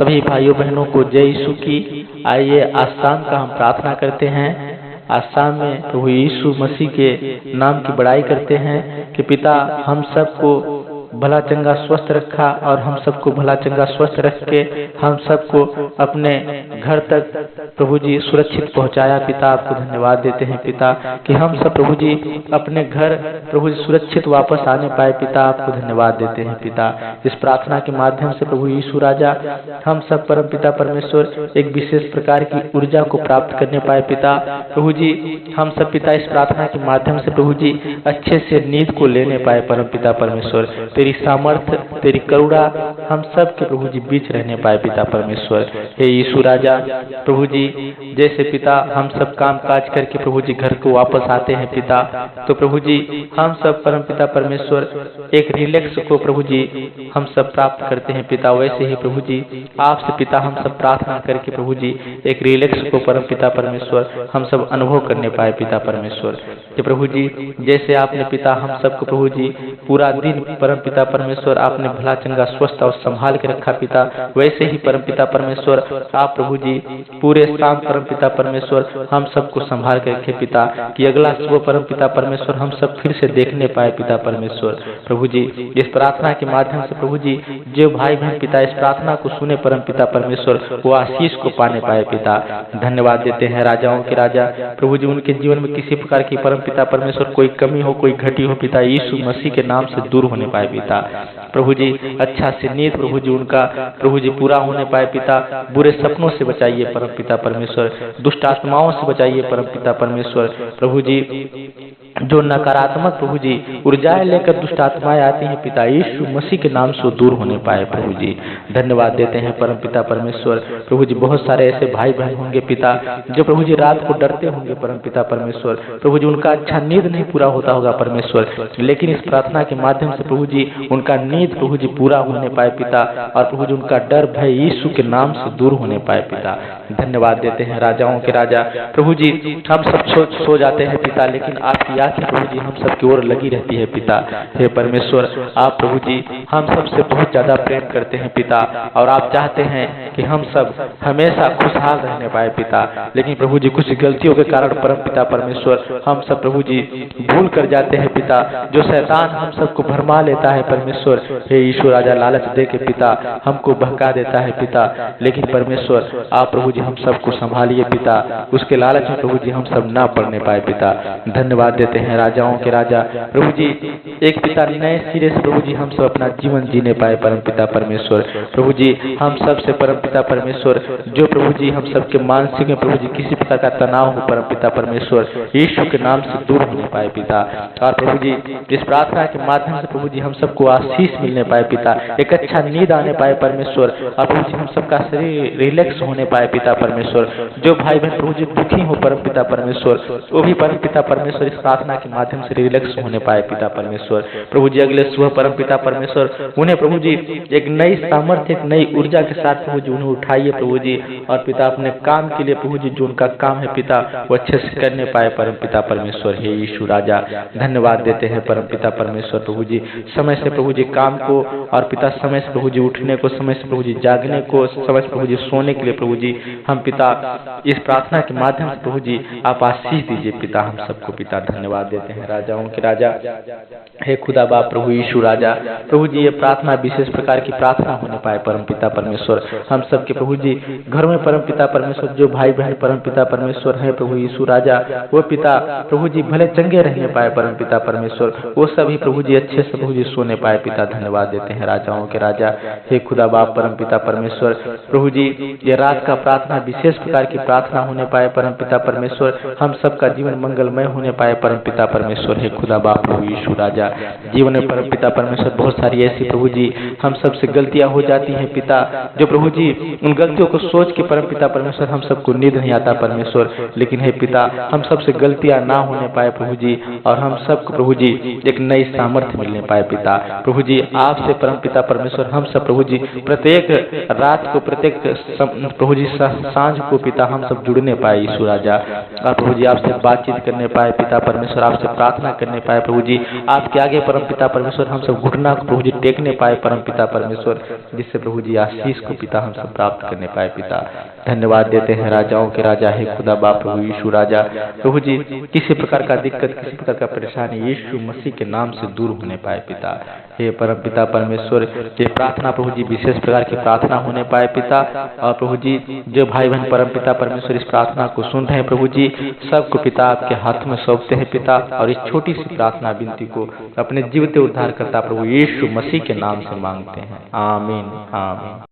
सभी भाइयों बहनों को जय यीशु की। आइए आज शाम का हम प्रार्थना करते हैं। आज शाम में प्रभु यीशु मसीह के नाम की बड़ाई करते हैं कि पिता हम सबको भला चंगा स्वस्थ रखा और हम सबको भला चंगा स्वस्थ रख के हम सबको अपने घर तक प्रभु जी सुरक्षित पहुंचाया। पिता आपको धन्यवाद देते हैं पिता कि हम सब प्रभु जी अपने घर प्रभु जी सुरक्षित वापस आने पाए। पिता आपको धन्यवाद देते हैं पिता। इस प्रार्थना के माध्यम से प्रभु यीशु राजा हम सब परम पिता परमेश्वर एक विशेष प्रकार की ऊर्जा को प्राप्त करने पाए। पिता प्रभु जी हम सब पिता इस प्रार्थना के माध्यम से प्रभु जी अच्छे से नींद को लेने पाए। परम पिता परमेश्वर तेरी सामर्थ्य तेरी करुणा हम सब के प्रभु जी बीच रहने पाए। पिता परमेश्वर हे यीशु राजा प्रभु जी जैसे पिता हम सब काम काज करके प्रभु जी घर को वापस आते हैं पिता, तो प्रभु जी हम सब परम पिता परमेश्वर एक रिलैक्स को प्रभु जी हम सब प्राप्त करते हैं पिता। वैसे ही प्रभु जी आपसे पिता हम सब प्रार्थना करके प्रभु जी एक रिलैक्स को परम पिता परमेश्वर हम सब अनुभव करने पाए। पिता परमेश्वर कि प्रभु जी जैसे आपने पिता हम सबको प्रभु जी पूरा दिन परम पिता परमेश्वर आपने भला चंगा स्वस्थ और संभाल के रखा पिता, वैसे ही परम पिता परमेश्वर आप प्रभु जी पूरे शाम परम पिता परमेश्वर हम सबको संभाल के रखे पिता कि अगला सुबह परम पिता परमेश्वर हम सब फिर से देखने पाए। पिता परमेश्वर प्रभु जी इस प्रार्थना के माध्यम से प्रभु जी जो भाई बहन पिता इस प्रार्थना को सुने परम पिता परमेश्वर वो आशीष को पाने पाए। पिता धन्यवाद देते हैं राजाओं के राजा प्रभु जी उनके जीवन में किसी प्रकार की परम पिता परमेश्वर कोई कमी हो कोई घटी हो पिता यीशु मसीह के नाम से दूर होने पाए। पिता प्रभु जी अच्छा से नींद प्रभु जी उनका प्रभु जी पूरा होने पाए। पिता बुरे सपनों से बचाइए परम पिता परमेश्वर, दुष्ट आत्माओं से बचाइए परम पिता परमेश्वर। प्रभु जी जो नकारात्मक प्रभु जी ऊर्जाएं लेकर दुष्ट आत्माएं आती हैं पिता यीशु मसीह के नाम से दूर होने पाए। प्रभु जी धन्यवाद देते हैं परम पिता परमेश्वर। प्रभु जी बहुत सारे ऐसे भाई बहन होंगे पिता जो प्रभु जी रात को डरते होंगे परम पिता परमेश्वर, प्रभु जी उनका अच्छा नींद नहीं पूरा होता होगा परमेश्वर, लेकिन इस प्रार्थना के माध्यम से प्रभु जी उनका नींद प्रभु जी पूरा होने पाए पिता और प्रभु जी उनका डर भय यीशु के नाम से दूर होने पाए। पिता धन्यवाद देते हैं राजाओं के राजा प्रभु जी हम सब सो जाते हैं पिता लेकिन आपकी आंखें प्रभु जी हम सब की ओर लगी रहती है पिता। हे परमेश्वर आप प्रभु जी हम सब से बहुत ज्यादा प्रेम करते हैं पिता और आप चाहते हैं कि हम सब हमेशा खुशहाल रहने पाए पिता, लेकिन प्रभु जी कुछ गलतियों के कारण परम पिता परमेश्वर हम सब प्रभु जी भूल कर जाते हैं पिता, जो शैतान हम सबको भरमा लेता है परमेश्वर। हे यीशु राजा लालच दे के पिता हमको बहका देता है पिता, लेकिन परमेश्वर आप प्रभु जी हम सबको संभालिए पिता, उसके लालच में प्रभु जी हम सब ना पड़ने पाए पिता। धन्यवाद देते हैं राजाओं के राजा प्रभु जी एक पिता नए सिरे से प्रभु जी हम सब अपना जीवन जीने पाए परम पिता परमेश्वर। प्रभु जी हम सब से परम पिता परमेश्वर जो प्रभु जी हम सबके मानसिक में प्रभु जी किसी प्रकार का तनाव हो परम पिता परमेश्वर यीशु के नाम से दूर होने पाए पिता, और प्रभु जी इस प्रार्थना के माध्यम से प्रभु जी हम सबको आशीष मिलने पाए पिता, एक अच्छा नींद आने पाए परमेश्वर, और प्रभु जी हम सबका शरीर रिलैक्स होने पाए पिता परमेश्वर। जो भाई बहन प्रभु जी दुखी हो परम पिता परमेश्वर वो भी परम पिता परमेश्वर इस प्रार्थना के माध्यम से रिलैक्स होने पाए पिता परमेश्वर। प्रभु जी अगले सुबह परम पिता परमेश्वर उन्हें प्रभु जी एक नई सामर्थ्य एक नई ऊर्जा के साथ प्रभु जी उन्हें उठाइए प्रभु जी, और पिता अपने काम के लिए प्रभु जी जो उनका काम है पिता वो अच्छे से करने पाए परम पिता परमेश्वर। हे यीशु राजा धन्यवाद देते हैं परम पिता परमेश्वर प्रभु जी समय से प्रभु जी काम को और पिता समय से प्रभु जी उठने को, समय से प्रभु जी जागने को, समय से प्रभु जी सोने के लिए प्रभु जी हम पिता इस प्रार्थना के माध्यम से प्रभु जी आप आशीष दीजिए पिता हम सबको पिता। धन्यवाद देते हैं राजाओं के राजा हे खुदा बाप प्रभु यीशु राजा प्रभु जी ये प्रार्थना विशेष प्रकार की प्रार्थना होने पाए परम पिता परमेश्वर हम सबके प्रभु जी घर में परम पिता परमेश्वर जो भाई बहन परम पिता परमेश्वर है प्रभु यीशु राजा वो पिता प्रभु जी भले चंगे रहने पाए परम पिता परमेश्वर, वो सभी प्रभु जी अच्छे से प्रभु जी सोने पाए पिता। धन्यवाद देते हैं राजाओं के राजा हे खुदा बाप परम पिता परमेश्वर प्रभु जी ये रात का प्रार्थना विशेष प्रकार की प्रार्थना होने पाए परम पिता परमेश्वर, हम सबका जीवन मंगलमय होने पाए परम पिता परमेश्वर। हे खुदा बाप प्रभु यीशु राजा जीवन में परम पिता परमेश्वर बहुत सारी ऐसी प्रभु जी हम सबसे गलतियां हो जाती हैं पिता, जो प्रभु जी उन गलतियों को सोच के परम पिता परमेश्वर हम सबको नींद नहीं आता परमेश्वर, लेकिन हे पिता हम सबसे गलतियां ना होने पाए प्रभु जी और हम सबको प्रभु जी एक नई सामर्थ्य मिलने पाए पिता। प्रभु जी आपसे परम पिता परमेश्वर हम सब प्रभु जी प्रत्येक रात को प्रत्येक प्रभु जी सांझ को पिता हम सब जुड़ने पाए यीशु राजा, और प्रभु जी आपसे बातचीत करने पाए पिता परमेश्वर परमेश्वर आपसे प्रार्थना करने पाए प्रभु जी। आपके आगे परमपिता परमेश्वर हम सब घुटना को प्रभु जी टेकने पाए परमपिता परमेश्वर, जिससे प्रभु जी आशीष को पिता हम सब प्राप्त करने पाए पिता। धन्यवाद देते हैं राजाओं के राजा है खुदा बाप प्रभु यीशु राजा। प्रभु जी किसी प्रकार का दिक्कत, किसी प्रकार का परेशानी यीशु मसीह के नाम से दूर होने पाए पिता। हे परमपिता परमेश्वर, ये प्रार्थना प्रभु जी विशेष प्रकार की प्रार्थना होने पाए पिता। और प्रभु जी जो भाई बहन परमपिता परमेश्वर इस प्रार्थना को सुन रहे हैं प्रभु जी, सबको पिता आपके हाथ में सौंपते हैं पिता। और इस छोटी सी प्रार्थना विनती को अपने जीवित उद्धार करता प्रभु यीशु मसीह के नाम से मांगते हैं, आमीन आमीन।